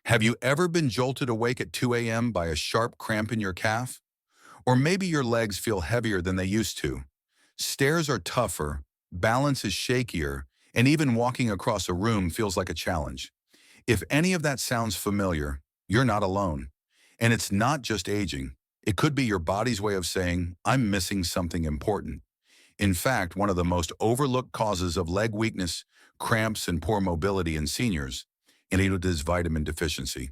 Have you ever been jolted awake at 2 a.m. by a sharp cramp in your calf? Or maybe your legs feel heavier than they used to. Stairs are tougher, balance is shakier, and even walking across a room feels like a challenge. If any of that sounds familiar, you're not alone. And it's not just aging. It could be your body's way of saying, I'm missing something important. In fact, one of the most overlooked causes of leg weakness, cramps, and poor mobility in seniors, and it is vitamin deficiency.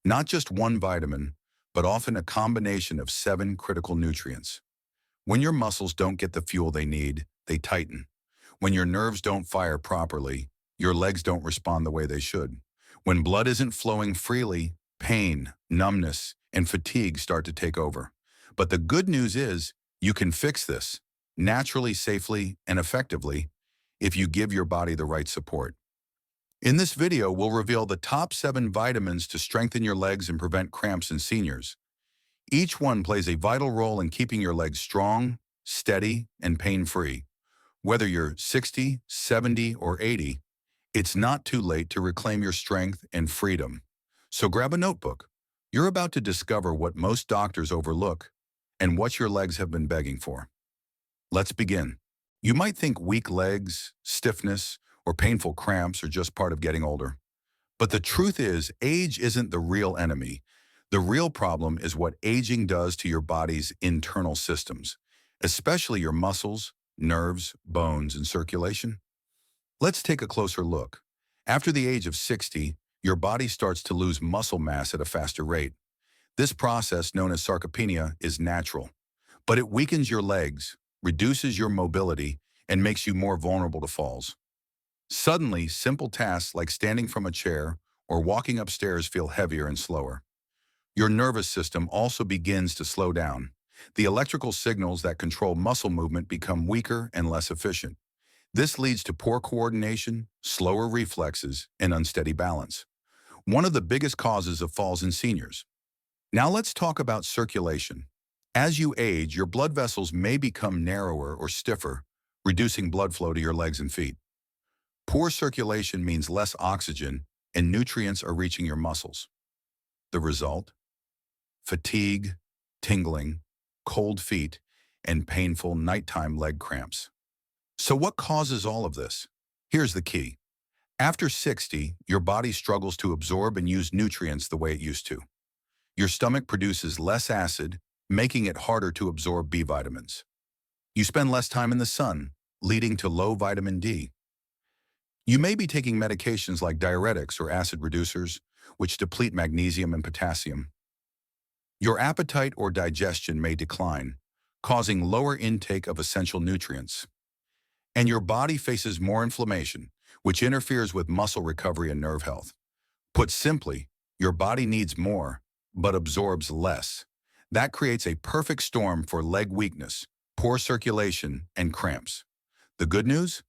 Not just one vitamin, but often a combination of 7 critical nutrients. When your muscles don't get the fuel they need, they tighten. When your nerves don't fire properly, your legs don't respond the way they should. When blood isn't flowing freely, pain, numbness, and fatigue start to take over. But the good news is, you can fix this naturally, safely, and effectively if you give your body the right support. In this video, we'll reveal the top 7 vitamins to strengthen your legs and prevent cramps in seniors. Each one plays a vital role in keeping your legs strong, steady, and pain-free. Whether you're 60, 70, or 80, it's not too late to reclaim your strength and freedom. So grab a notebook. You're about to discover what most doctors overlook and what your legs have been begging for. Let's begin. You might think weak legs, stiffness, or painful cramps are just part of getting older. But the truth is, age isn't the real enemy. The real problem is what aging does to your body's internal systems, especially your muscles, nerves, bones, and circulation. Let's take a closer look. After the age of 60, your body starts to lose muscle mass at a faster rate. This process, known as sarcopenia, is natural, but it weakens your legs, reduces your mobility, and makes you more vulnerable to falls. Suddenly, simple tasks like standing from a chair or walking upstairs feel heavier and slower. Your nervous system also begins to slow down. The electrical signals that control muscle movement become weaker and less efficient. This leads to poor coordination, slower reflexes, and unsteady balance. One of the biggest causes of falls in seniors. Now let's talk about circulation. As you age, your blood vessels may become narrower or stiffer, reducing blood flow to your legs and feet. Poor circulation means less oxygen and nutrients are reaching your muscles. The result? Fatigue, tingling, cold feet, and painful nighttime leg cramps. So what causes all of this? Here's the key. After 60, your body struggles to absorb and use nutrients the way it used to. Your stomach produces less acid, making it harder to absorb B vitamins. You spend less time in the sun, leading to low vitamin D. You may be taking medications like diuretics or acid reducers, which deplete magnesium and potassium. Your appetite or digestion may decline, causing lower intake of essential nutrients. And your body faces more inflammation, which interferes with muscle recovery and nerve health. Put simply, your body needs more, but absorbs less. That creates a perfect storm for leg weakness, poor circulation, and cramps. The good news?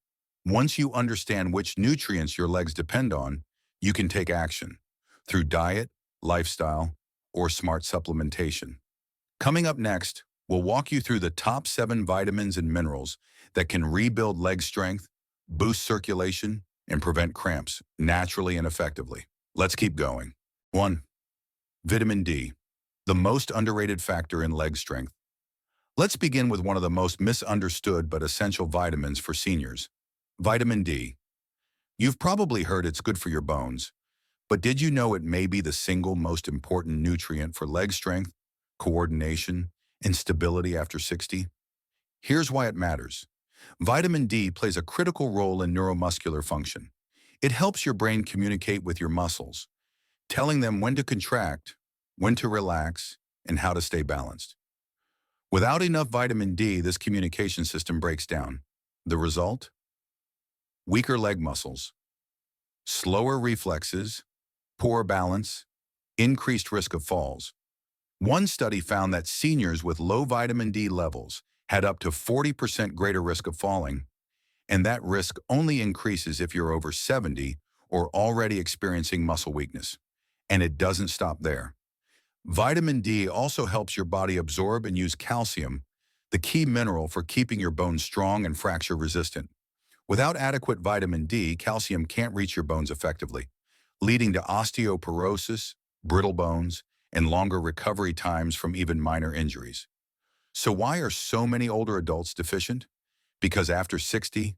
Once you understand which nutrients your legs depend on, you can take action through diet, lifestyle, or smart supplementation. Coming up next, we'll walk you through the top 7 vitamins and minerals that can rebuild leg strength, boost circulation, and prevent cramps naturally and effectively. Let's keep going. 1. Vitamin D, the most underrated factor in leg strength. Let's begin with one of the most misunderstood but essential vitamins for seniors, vitamin D. You've probably heard it's good for your bones, but did you know it may be the single most important nutrient for leg strength, coordination, and stability after 60? Here's why it matters. Vitamin D plays a critical role in neuromuscular function. It helps your brain communicate with your muscles, telling them when to contract, when to relax, and how to stay balanced. Without enough vitamin D, this communication system breaks down. The result? Weaker leg muscles, slower reflexes, poor balance, increased risk of falls. One study found that seniors with low vitamin D levels had up to 40% greater risk of falling, and that risk only increases if you're over 70 or already experiencing muscle weakness. And it doesn't stop there. Vitamin D also helps your body absorb and use calcium, the key mineral for keeping your bones strong and fracture resistant. Without adequate vitamin D, calcium can't reach your bones effectively, leading to osteoporosis, brittle bones, and longer recovery times from even minor injuries. So why are so many older adults deficient? Because after 60,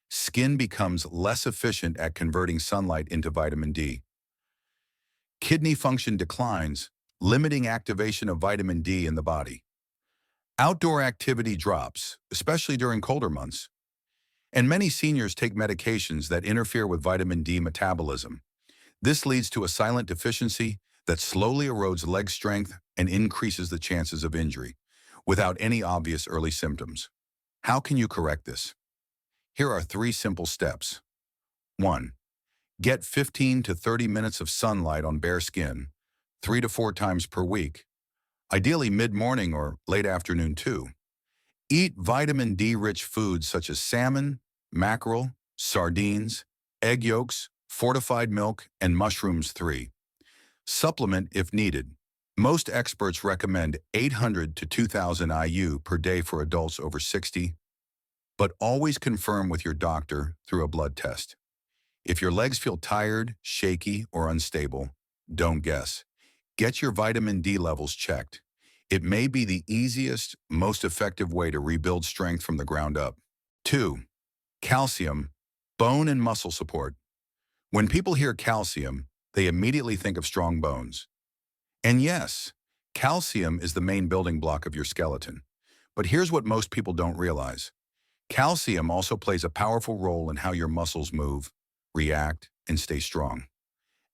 skin becomes less efficient at converting sunlight into vitamin D. Kidney function declines, limiting activation of vitamin D in the body. Outdoor activity drops, especially during colder months. And many seniors take medications that interfere with vitamin D metabolism. This leads to a silent deficiency that slowly erodes leg strength and increases the chances of injury, without any obvious early symptoms. How can you correct this? Here are 3 simple steps. 1. Get 15 to 30 minutes of sunlight on bare skin, 3 to 4 times per week, ideally mid-morning or late afternoon too. Eat vitamin D-rich foods such as salmon, mackerel, sardines, egg yolks, fortified milk, and mushrooms. 3. Supplement if needed. Most experts recommend 800 to 2,000 IU per day for adults over 60, but always confirm with your doctor through a blood test. If your legs feel tired, shaky, or unstable, don't guess. Get your vitamin D levels checked. It may be the easiest, most effective way to rebuild strength from the ground up. 2. Calcium, bone and muscle support. When people hear calcium, they immediately think of strong bones. And yes, calcium is the main building block of your skeleton. But here's what most people don't realize. Calcium also plays a powerful role in how your muscles move, react, and stay strong.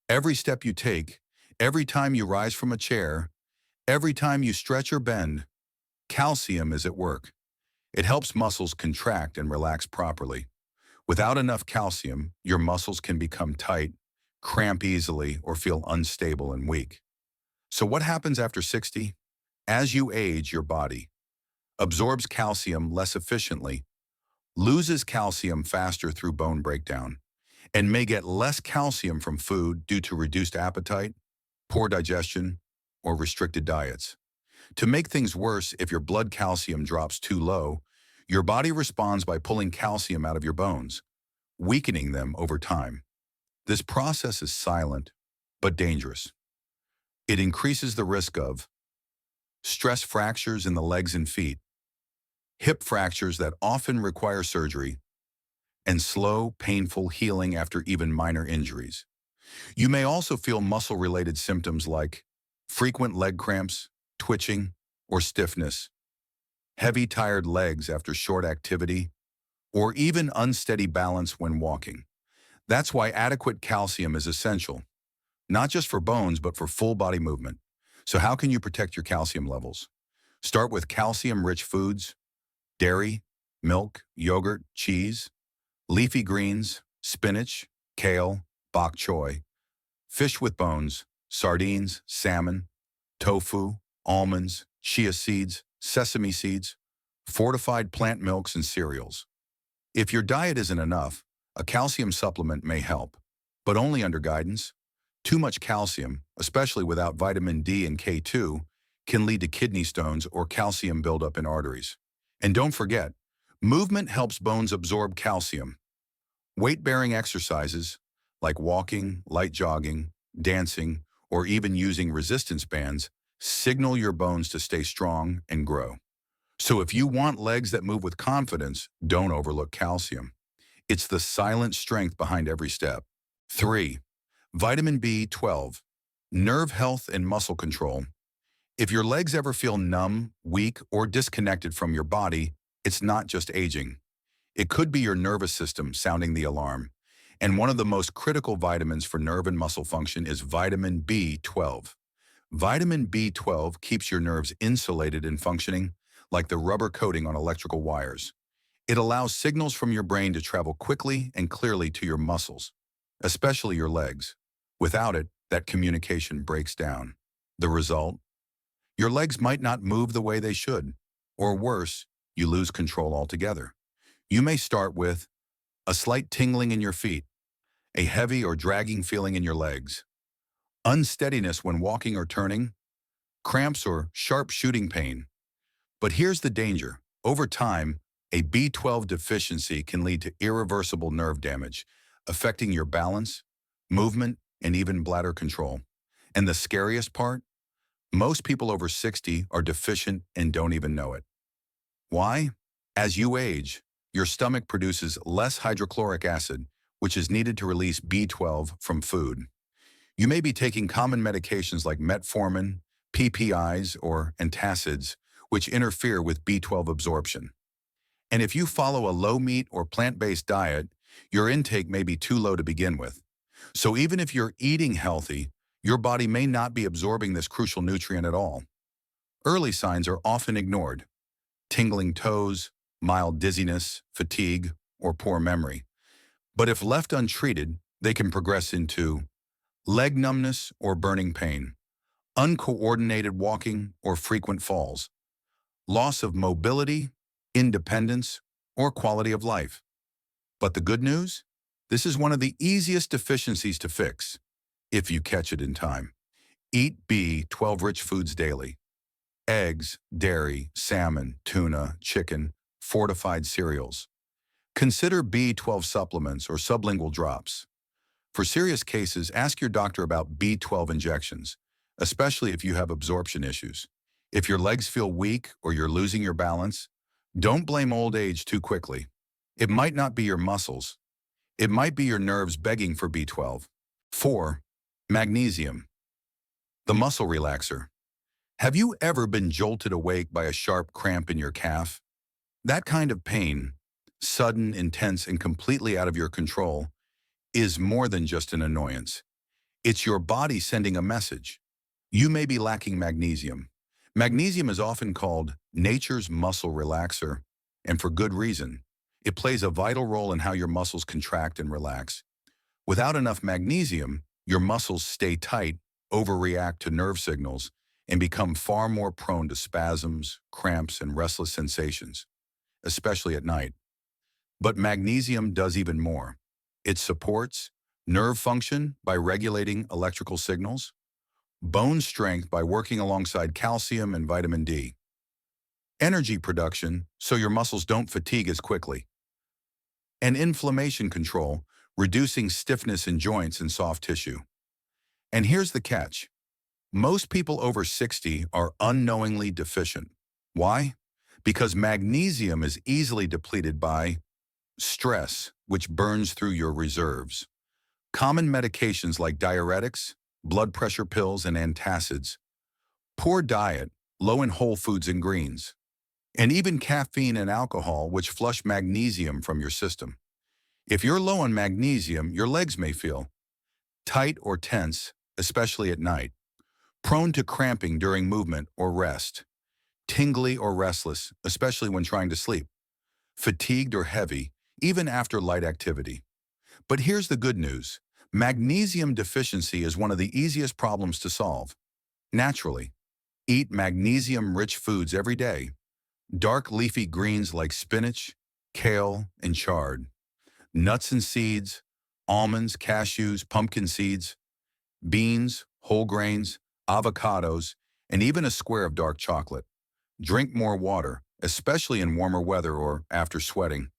Every step you take, every time you rise from a chair, every time you stretch or bend, calcium is at work. It helps muscles contract and relax properly. Without enough calcium, your muscles can become tight, cramp easily, or feel unstable and weak. So what happens after 60? As you age, your body absorbs calcium less efficiently, loses calcium faster through bone breakdown, and may get less calcium from food due to reduced appetite, poor digestion, or restricted diets. To make things worse, if your blood calcium drops too low, your body responds by pulling calcium out of your bones, weakening them over time. This process is silent, but dangerous. It increases the risk of stress fractures in the legs and feet, hip fractures that often require surgery, and slow, painful healing after even minor injuries. You may also feel muscle-related symptoms like frequent leg cramps, twitching, or stiffness, heavy, tired legs after short activity, or even unsteady balance when walking. That's why adequate calcium is essential, not just for bones, but for full body movement. So how can you protect your calcium levels? Start with calcium-rich foods: dairy, milk, yogurt, cheese, leafy greens, spinach, kale, bok choy, fish with bones, sardines, salmon, tofu, almonds, chia seeds, sesame seeds, fortified plant milks, and cereals. If your diet isn't enough, a calcium supplement may help, but only under guidance. Too much calcium, especially without vitamin D and K2, can lead to kidney stones or calcium buildup in arteries. And don't forget, movement helps bones absorb calcium. Weight-bearing exercises, like walking, light jogging, dancing, or even using resistance bands, signal your bones to stay strong and grow. So if you want legs that move with confidence, don't overlook calcium. It's the silent strength behind every step. 3. Vitamin B12, nerve health and muscle control. If your legs ever feel numb, weak, or disconnected from your body, it's not just aging. It could be your nervous system sounding the alarm. And one of the most critical vitamins for nerve and muscle function is vitamin B12. Vitamin B12 keeps your nerves insulated and functioning, like the rubber coating on electrical wires. It allows signals from your brain to travel quickly and clearly to your muscles, especially your legs. Without it, that communication breaks down. The result? Your legs might not move the way they should, or worse, you lose control altogether. You may start with a slight tingling in your feet, a heavy or dragging feeling in your legs, unsteadiness when walking or turning, cramps or sharp shooting pain. But here's the danger. Over time, a B12 deficiency can lead to irreversible nerve damage, affecting your balance, movement, and even bladder control. And the scariest part? Most people over 60 are deficient and don't even know it. Why? As you age, your stomach produces less hydrochloric acid, which is needed to release B12 from food. You may be taking common medications like metformin, PPIs, or antacids, which interfere with B12 absorption. And if you follow a low-meat or plant-based diet, your intake may be too low to begin with. So even if you're eating healthy, your body may not be absorbing this crucial nutrient at all. Early signs are often ignored: tingling toes, mild dizziness, fatigue, or poor memory. But if left untreated, they can progress into leg numbness or burning pain, uncoordinated walking or frequent falls, loss of mobility, independence, or quality of life. But the good news? This is one of the easiest deficiencies to fix, if you catch it in time. Eat B12-rich foods daily: eggs, dairy, salmon, tuna, chicken, fortified cereals. Consider B12 supplements or sublingual drops. For serious cases, ask your doctor about B12 injections, especially if you have absorption issues. If your legs feel weak or you're losing your balance, don't blame old age too quickly. It might not be your muscles. It might be your nerves begging for B12. 4. Magnesium, the muscle relaxer. Have you ever been jolted awake by a sharp cramp in your calf? That kind of pain, sudden, intense, and completely out of your control, is more than just an annoyance. It's your body sending a message. You may be lacking magnesium. Magnesium is often called nature's muscle relaxer, and for good reason. It plays a vital role in how your muscles contract and relax. Without enough magnesium, your muscles stay tight, overreact to nerve signals, and become far more prone to spasms, cramps, and restless sensations, especially at night. But magnesium does even more. It supports nerve function by regulating electrical signals, bone strength by working alongside calcium and vitamin D, energy production so your muscles don't fatigue as quickly, and inflammation control, reducing stiffness in joints and soft tissue. And here's the catch: most people over 60 are unknowingly deficient. Why? Because magnesium is easily depleted by stress, which burns through your reserves. Common medications like diuretics, blood pressure pills, and antacids. Poor diet, low in whole foods and greens. And even caffeine and alcohol, which flush magnesium from your system. If you're low on magnesium, your legs may feel tight or tense, especially at night, prone to cramping during movement or rest, tingly or restless, especially when trying to sleep, fatigued or heavy, even after light activity. But here's the good news: magnesium deficiency is one of the easiest problems to solve. Naturally, eat magnesium-rich foods every day: dark leafy greens like spinach, kale, and chard, nuts and seeds, almonds, cashews, pumpkin seeds, beans, whole grains, avocados, and even a square of dark chocolate. Drink more water, especially in warmer weather or after sweating.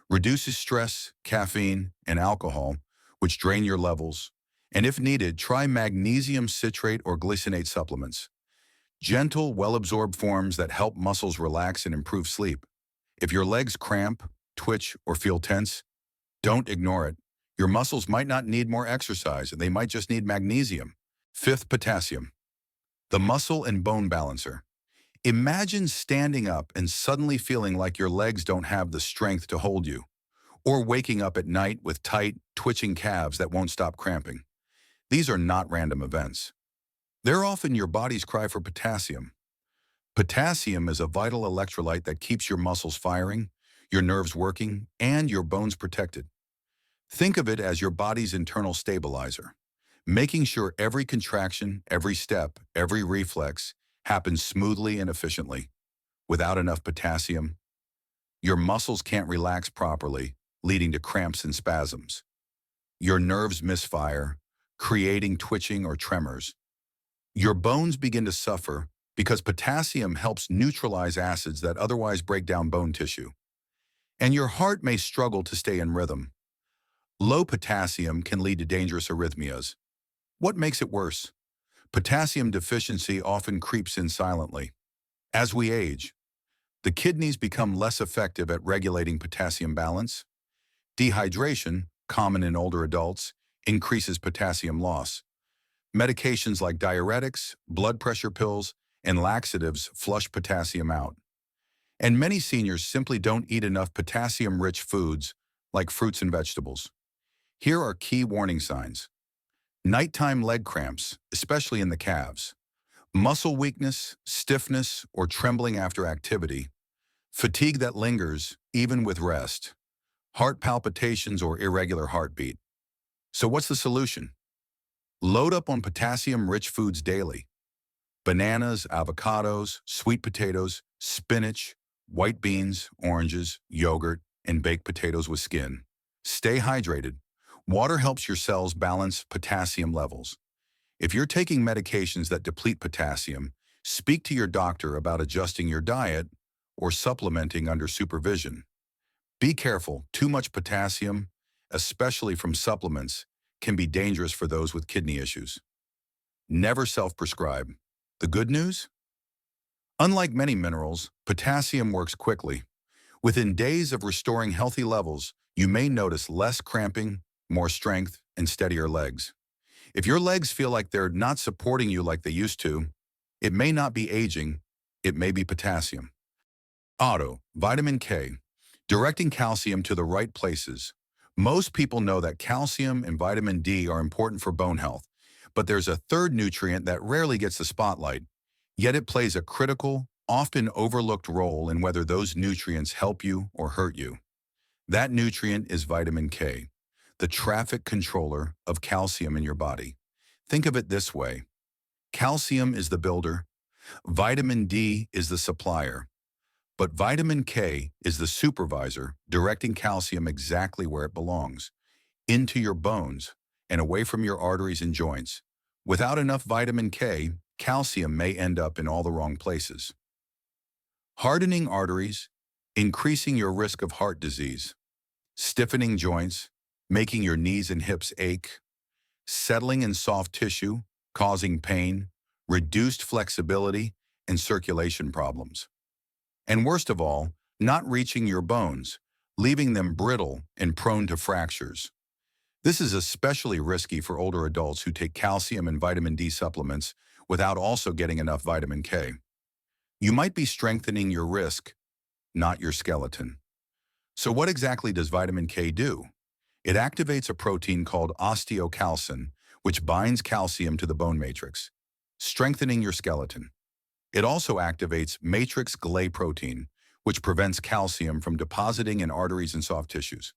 Reduces stress, caffeine, and alcohol, which drain your levels. And if needed, try magnesium citrate or glycinate supplements. Gentle, well-absorbed forms that help muscles relax and improve sleep. If your legs cramp, twitch, or feel tense, don't ignore it. Your muscles might not need more exercise, they might just need magnesium. 5th, potassium, the muscle and bone balancer. Imagine standing up and suddenly feeling like your legs don't have the strength to hold you, or waking up at night with tight, twitching calves that won't stop cramping. These are not random events. They're often your body's cry for potassium. Potassium is a vital electrolyte that keeps your muscles firing, your nerves working, and your bones protected. Think of it as your body's internal stabilizer, making sure every contraction, every step, every reflex happens smoothly and efficiently. Without enough potassium, your muscles can't relax properly, leading to cramps and spasms. Your nerves misfire, creating twitching or tremors. Your bones begin to suffer because potassium helps neutralize acids that otherwise break down bone tissue. And your heart may struggle to stay in rhythm. Low potassium can lead to dangerous arrhythmias, What makes it worse? Potassium deficiency often creeps in silently. As we age, the kidneys become less effective at regulating potassium balance. Dehydration, common in older adults, increases potassium loss. Medications like diuretics, blood pressure pills, and laxatives flush potassium out. And many seniors simply don't eat enough potassium-rich foods like fruits and vegetables. Here are key warning signs. Nighttime leg cramps, especially in the calves. Muscle weakness, stiffness, or trembling after activity. Fatigue that lingers, even with rest. Heart palpitations or irregular heartbeat. So what's the solution? Load up on potassium-rich foods daily. Bananas, avocados, sweet potatoes, spinach, white beans, oranges, yogurt, and baked potatoes with skin. Stay hydrated. Water helps your cells balance potassium levels. If you're taking medications that deplete potassium, speak to your doctor about adjusting your diet or supplementing under supervision. Be careful, too much potassium, especially from supplements, can be dangerous for those with kidney issues. Never self-prescribe. The good news? Unlike many minerals, potassium works quickly. Within days of restoring healthy levels, you may notice less cramping, more strength, and steadier legs. If your legs feel like they're not supporting you like they used to, it may not be aging, it may be potassium. Vitamin K, directing calcium to the right places. Most people know that calcium and vitamin D are important for bone health, but there's a third nutrient that rarely gets the spotlight, yet it plays a critical, often overlooked role in whether those nutrients help you or hurt you. That nutrient is vitamin K, the traffic controller of calcium in your body. Think of it this way. Calcium is the builder, vitamin D is the supplier, but vitamin K is the supervisor directing calcium exactly where it belongs, into your bones and away from your arteries and joints. Without enough vitamin K, calcium may end up in all the wrong places. Hardening arteries, increasing your risk of heart disease, stiffening joints, making your knees and hips ache, settling in soft tissue, causing pain, reduced flexibility, and circulation problems. And worst of all, not reaching your bones, leaving them brittle and prone to fractures. This is especially risky for older adults who take calcium and vitamin D supplements without also getting enough vitamin K. You might be strengthening your risk, not your skeleton. So what exactly does vitamin K do? It activates a protein called osteocalcin, which binds calcium to the bone matrix, strengthening your skeleton. It also activates matrix Glay protein, which prevents calcium from depositing in arteries and soft tissues.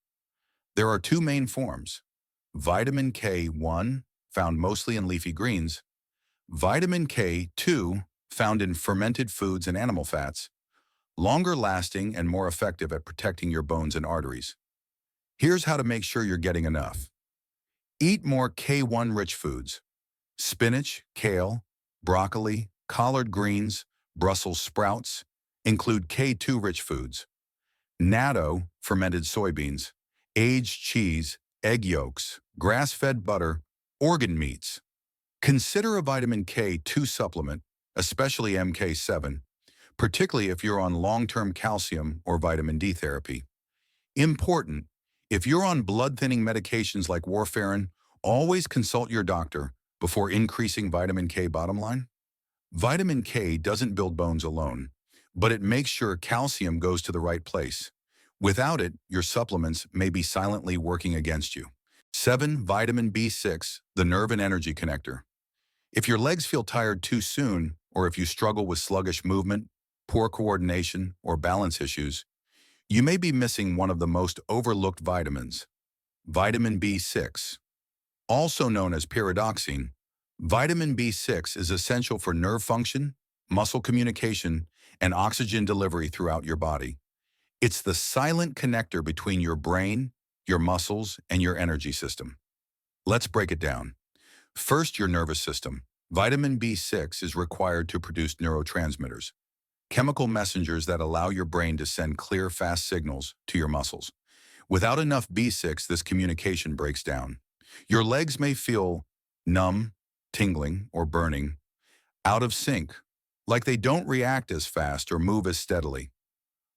There are two main forms: vitamin K1, found mostly in leafy greens, vitamin K2, found in fermented foods and animal fats, longer lasting and more effective at protecting your bones and arteries. Here's how to make sure you're getting enough. Eat more K1-rich foods: spinach, kale, broccoli, collard greens, Brussels sprouts. Include K2-rich foods: natto, fermented soybeans, aged cheese, egg yolks, grass-fed butter, organ meats. Consider a vitamin K2 supplement, especially MK7, particularly if you're on long-term calcium or vitamin D therapy. Important: if you're on blood-thinning medications like warfarin, always consult your doctor before increasing vitamin K. Bottom line? Vitamin K doesn't build bones alone, but it makes sure calcium goes to the right place. Without it, your supplements may be silently working against you. 7. Vitamin B6, the nerve and energy connector. If your legs feel tired too soon, or if you struggle with sluggish movement, poor coordination, or balance issues, you may be missing one of the most overlooked vitamins, vitamin B6. Also known as pyridoxine, vitamin B6 is essential for nerve function, muscle communication, and oxygen delivery throughout your body. It's the silent connector between your brain, your muscles, and your energy system. Let's break it down. First, your nervous system. Vitamin B6 is required to produce neurotransmitters, chemical messengers that allow your brain to send clear, fast signals to your muscles. Without enough B6, this communication breaks down. Your legs may feel numb, tingling or burning, out of sync, like they don't react as fast or move as steadily,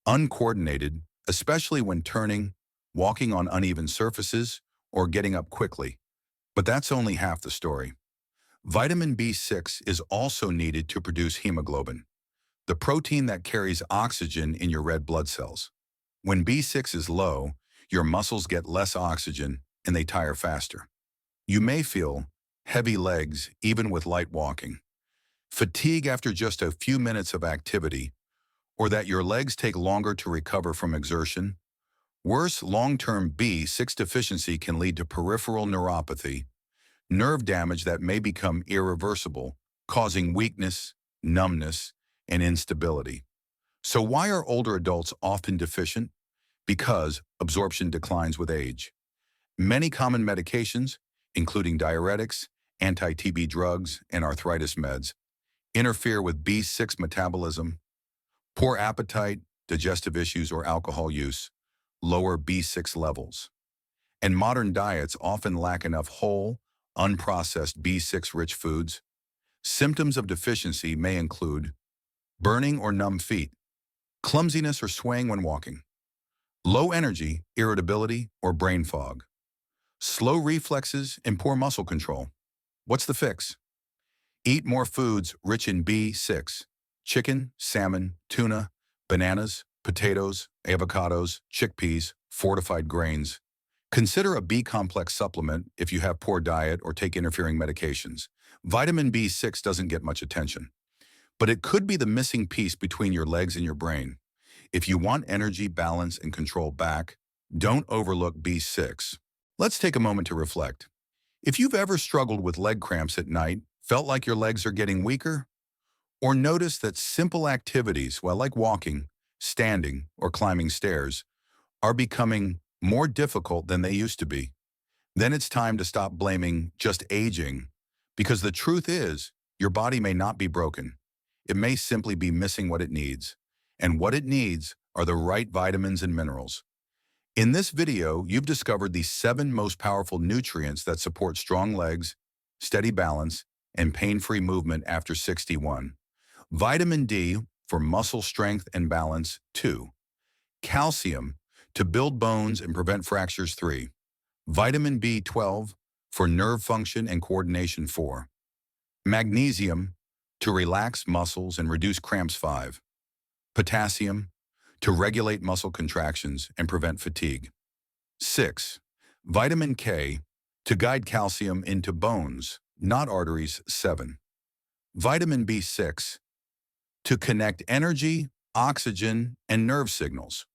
uncoordinated, especially when turning, walking on uneven surfaces, or getting up quickly. But that's only half the story. Vitamin B6 is also needed to produce hemoglobin, the protein that carries oxygen in your red blood cells. When B6 is low, your muscles get less oxygen and they tire faster. You may feel heavy legs even with light walking, fatigue after just a few minutes of activity, or that your legs take longer to recover from exertion. Worse, long-term B6 deficiency can lead to peripheral neuropathy, nerve damage that may become irreversible, causing weakness, numbness, and instability. So why are older adults often deficient? Because absorption declines with age. Many common medications, including diuretics, anti-TB drugs, and arthritis meds, interfere with B6 metabolism. Poor appetite, digestive issues, or alcohol use lower B6 levels. And modern diets often lack enough whole, unprocessed B6-rich foods. Symptoms of deficiency may include burning or numb feet, clumsiness or swaying when walking, low energy, irritability, or brain fog, slow reflexes, and poor muscle control. What's the fix? Eat more foods rich in B6: chicken, salmon, tuna, bananas, potatoes, avocados, chickpeas, fortified grains. Consider a B-complex supplement if you have poor diet or take interfering medications. Vitamin B6 doesn't get much attention, but it could be the missing piece between your legs and your brain. If you want energy, balance, and control back, don't overlook B6. Let's take a moment to reflect. If you've ever struggled with leg cramps at night, felt like your legs are getting weaker, or noticed that simple activities, well, like walking, standing, or climbing stairs, are becoming more difficult than they used to be, then it's time to stop blaming just aging, because the truth is, your body may not be broken. It may simply be missing what it needs, and what it needs are the right vitamins and minerals. In this video, you've discovered the 7 most powerful nutrients that support strong legs, steady balance, and pain-free movement after 61. Vitamin D for muscle strength and balance, 2. Calcium to build bones and prevent fractures, 3. Vitamin B12 for nerve function and coordination, 4. Magnesium to relax muscles and reduce cramps, 5. Potassium to regulate muscle contractions and prevent fatigue, 6. Vitamin K to guide calcium into bones, not arteries, 7. Vitamin B6 to connect energy, oxygen, and nerve signals.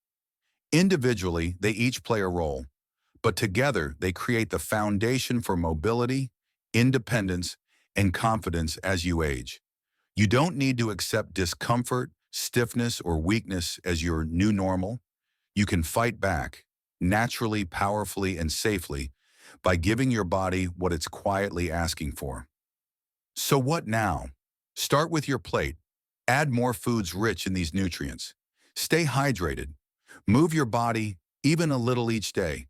Individually, they each play a role, but together they create the foundation for mobility, independence, and confidence as you age. You don't need to accept discomfort, stiffness, or weakness as your new normal. You can fight back, naturally, powerfully, and safely, by giving your body what it's quietly asking for. So what now? Start with your plate. Add more foods rich in these nutrients. Stay hydrated. Move your body even a little each day.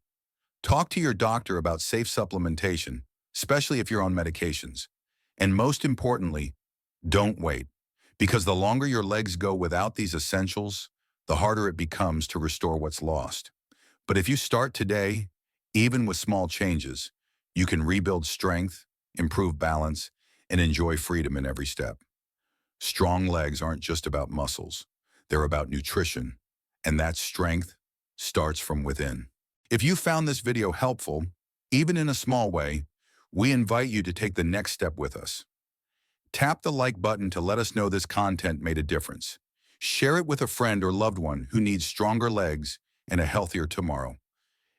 Talk to your doctor about safe supplementation, especially if you're on medications. And most importantly, don't wait, because the longer your legs go without these essentials, the harder it becomes to restore what's lost. But if you start today, even with small changes, you can rebuild strength, improve balance, and enjoy freedom in every step. Strong legs aren't just about muscles. They're about nutrition, and that strength starts from within. If you found this video helpful, even in a small way, we invite you to take the next step with us. Tap the like button to let us know this content made a difference. Share it with a friend or loved one who needs stronger legs and a healthier tomorrow.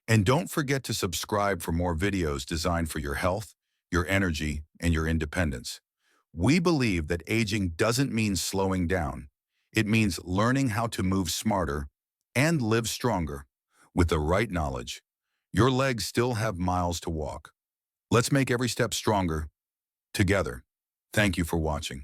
And don't forget to subscribe for more videos designed for your health, your energy, and your independence. We believe that aging doesn't mean slowing down. It means learning how to move smarter and live stronger. With the right knowledge, your legs still have miles to walk. Let's make every step stronger together. Thank you for watching.